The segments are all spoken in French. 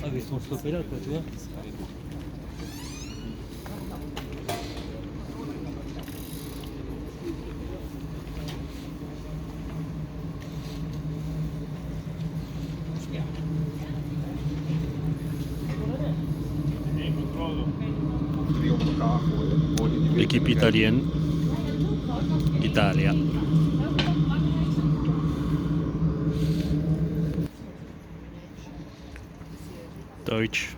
Avec son stoppé là, quoi, tu vois. L'équipe italienne, Italia. Deutsch.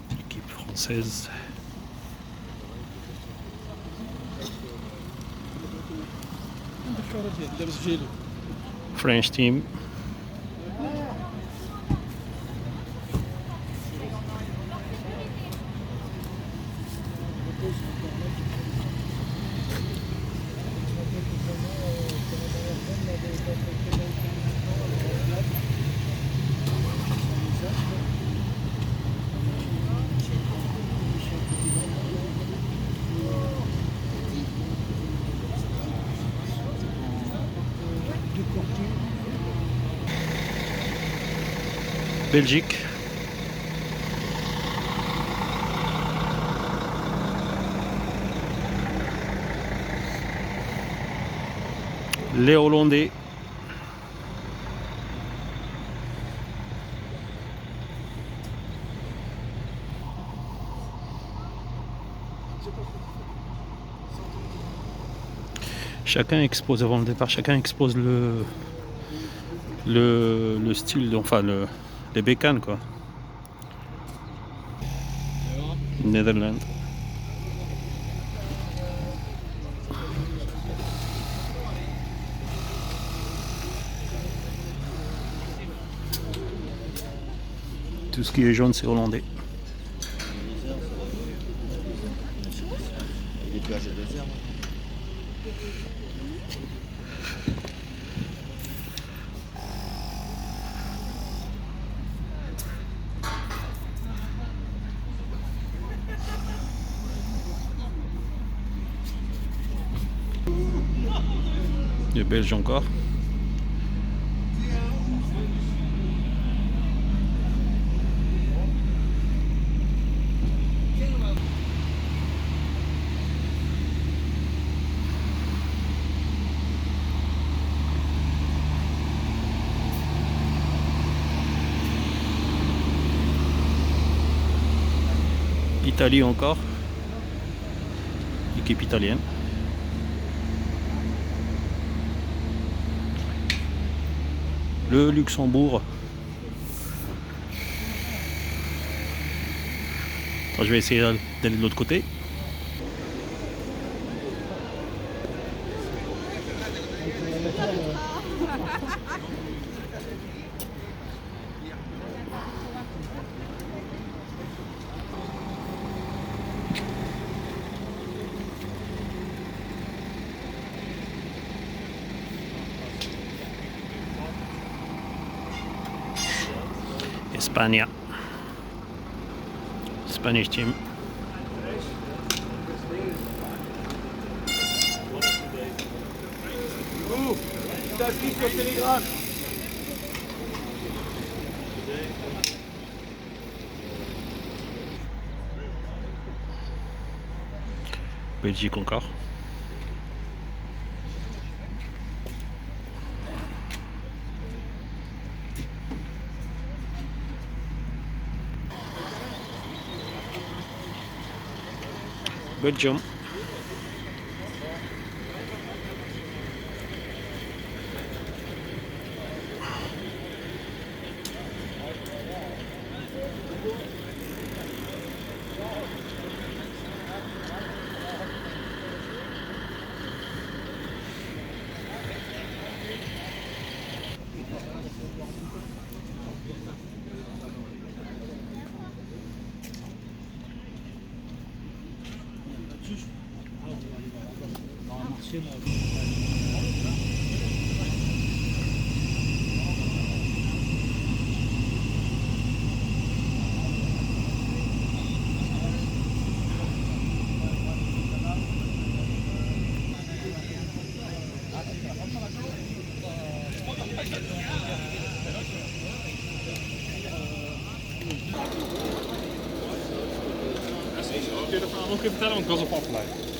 L'équipe française. French team. Belgique. Les Hollandais. Chacun expose avant le départ, chacun expose le style, enfin les bécanes quoi. Netherlands. Tout ce qui est jaune c'est hollandais. Les plages et déserts. Les Belges encore. Italie encore. Équipe italienne. Le Luxembourg. Je vais essayer d'aller de l'autre côté. Espagne. Spanish team. Belgique encore. Belgium. chez moi. Oké, dat gaan we ook even vertellen, want ik was op afgeleid.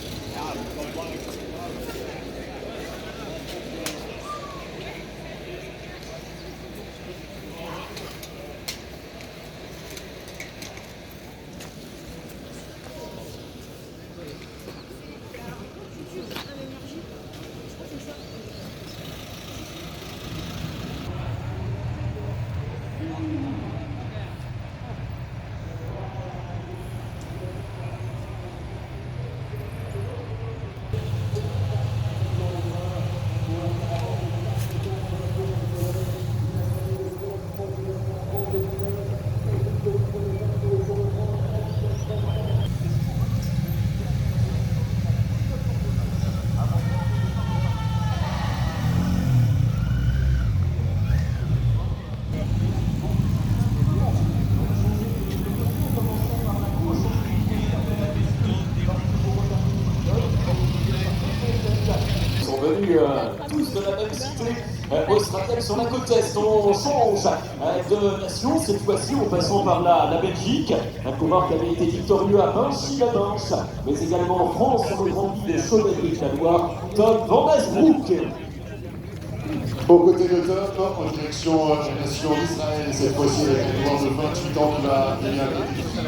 Venus tous de la même cité australienne sur la côte est. On change de nation, cette fois-ci en passant par la Belgique, un coureur qui avait été victorieux à Vinci-la-Manche, mais également en France, sur le Grand Prix de Chauvet-Éric Laloy, Tom Van Asbroek. Aux côtés de Tom, en direction de la nation d'Israël, cette fois-ci avec un joueur de 28 ans qui va gagner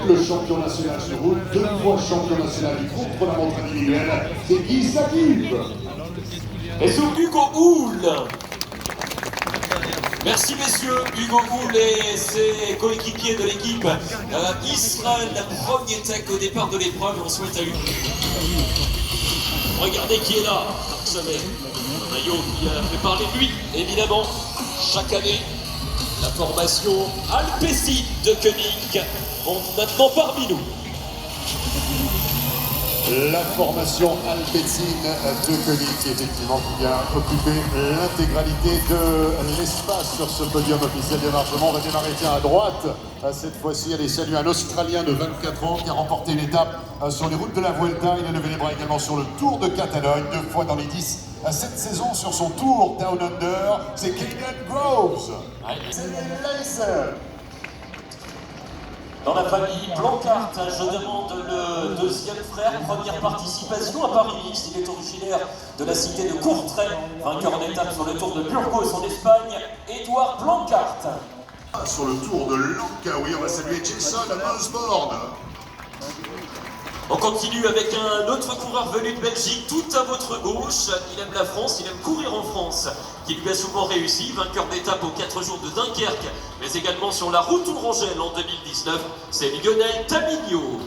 le champion national sur route, 2 fois champion national du contre-la-montre individuelle, c'est Guy Sakib. Et sur Hugo Houle. Merci messieurs, Hugo Houle et ses coéquipiers de l'équipe Israël, premier tech au départ de l'épreuve. On souhaite à Hugo. Regardez qui est là, vous savez, un maillot qui a fait parler de lui, évidemment, chaque année. La formation Alpecin de Koenig monte maintenant parmi nous. La formation Alpecin de Koenig qui effectivement vient occuper l'intégralité de l'espace sur ce podium officiel de démarchement. On va démarrer à droite. Cette fois-ci, allez saluer un Australien de 24 ans qui a remporté une étape sur les routes de la Vuelta. Il a levé les bras également sur le Tour de Catalogne, 2 fois dans les 10 cette saison sur son Tour Down Under. C'est Keegan Groves. C'est Lacer. Dans la famille Blancart, je demande le deuxième frère, première participation à Paris-Nice. Il est originaire de la cité de Courtrai, vainqueur d'étape sur le Tour de Burgos en Espagne, Édouard Blancart. Sur le Tour de Langkawi, on va saluer Jason Osborne. On continue avec un autre coureur venu de Belgique, tout à votre gauche. Il aime la France, il aime courir en France, qui lui a souvent réussi, vainqueur d'étape aux 4 jours de Dunkerque, mais également sur la route Tourangelle en 2019, c'est Lionel Tamigno.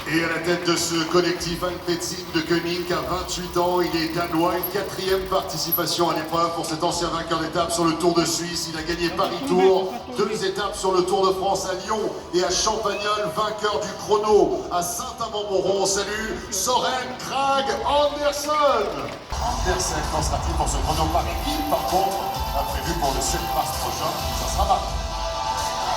Et à la tête de ce collectif Alpecin de Koenig, à 28 ans, il est danois, une 4e participation à l'épreuve pour cet ancien vainqueur d'étape sur le Tour de Suisse. Il a gagné Paris-Tour, 2 étapes sur le Tour de France à Lyon et à Champagnole, vainqueur du chrono à Saint-Amand-Montrond. On salue Soren Krag Andersen. Andersen, qu'en sera-t-il pour ce chrono par équipe? Par contre, prévu pour le 7 mars prochain, ça sera marqué.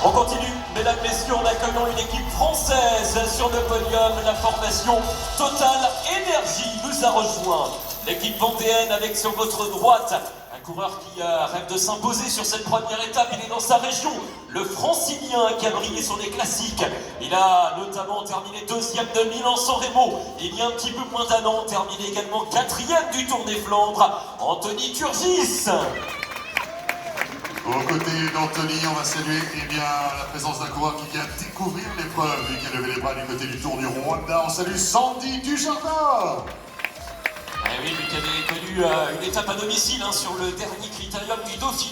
On continue, mesdames, messieurs, en accueillant une équipe française sur le podium. La formation Total Énergie nous a rejoint. L'équipe vendéenne avec sur votre droite un coureur qui rêve de s'imposer sur cette première étape. Il est dans sa région, le Francilien qui a brillé sur les classiques. Il a notamment terminé 2e de Milan-San Remo. Il y a un petit peu moins d'un an, terminé également 4e du Tour des Flandres. Anthony Turgis. Aux côtés d'Anthony, on va saluer la présence d'un coureur qui vient découvrir l'épreuve et qui a levé les bras du côté du Tour du Rwanda. On salue Sandy Dujardin. Eh oui, lui qui avait connu une étape à domicile sur le dernier critérium du Dauphiné.